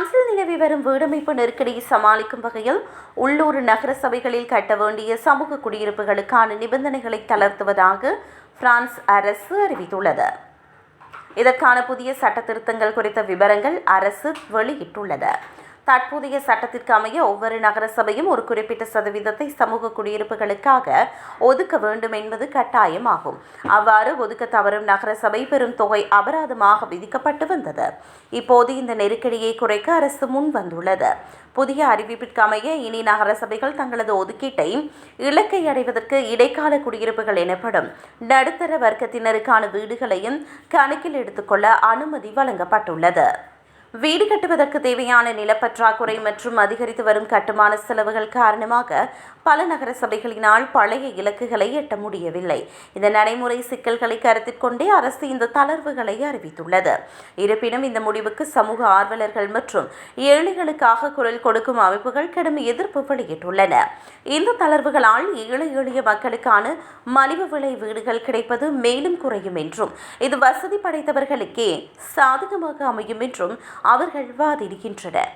பிரான்சில் நிலவி வரும் வீடமைப்பு நெருக்கடியை சமாளிக்கும் வகையில் உள்ளூர் நகர சபைகளில் கட்ட வேண்டிய சமூக குடியிருப்புகளுக்கான நிபந்தனைகளை தளர்த்துவதாக பிரான்ஸ் அரசு அறிவித்துள்ளது. இதற்கான புதிய சட்ட திருத்தங்கள் குறித்த விவரங்கள் அரசு வெளியிட்டுள்ளது. தற்போதைய சட்டத்திற்கு அமைய ஒவ்வொரு நகரசபையும் ஒரு குறிப்பிட்ட சதவீதத்தை சமூக குடியிருப்புகளுக்காக ஒதுக்க வேண்டும் என்பது கட்டாயமாகும். அவ்வாறு ஒதுக்க தவறும் நகரசபை பெரும் தொகை அபராதமாக விதிக்கப்பட்டு வந்தது. இப்போது இந்த நெருக்கடியை குறைக்க அரசு முன் வந்துள்ளது. புதிய அறிவிப்பிற்கு அமைய இனி நகரசபைகள் தங்களது ஒதுக்கீட்டை இலக்கை அடைவதற்கு இடைக்கால குடியிருப்புகள் எனப்படும் நடுத்தர வர்க்கத்தினருக்கான வீடுகளையும் கணக்கில் எடுத்துக்கொள்ள அனுமதி வழங்கப்பட்டுள்ளது. வீடு கட்டுவதற்கு தேவையான நிலப்பற்றாக்குறை மற்றும் அதிகரித்து வரும் கட்டுமான செலவுகள் காரணமாக பல நகர சபைகளினால் பழைய இலக்குகளை எட்ட முடியவில்லை. இந்த நடைமுறை சிக்கல்களை கருத்தில் கொண்டே அரசு இந்த தளர்வுகளை அறிவித்துள்ளது. இருப்பினும் இந்த முடிவுக்கு சமூக ஆர்வலர்கள் மற்றும் ஏழைகளுக்காக குரல் கொடுக்கும் அமைப்புகள் கடும் எதிர்ப்பு வெளியிட்டுள்ளன. இந்த தளர்வுகளால் ஏழை எளிய மக்களுக்கான மலிவு விலை வீடுகள் கிடைப்பது மேலும் குறையும் என்றும் இது வசதி படைத்தவர்களுக்கே சாதகமாக அமையும் என்றும் அவர்கள் வாதிடுகின்றனர்.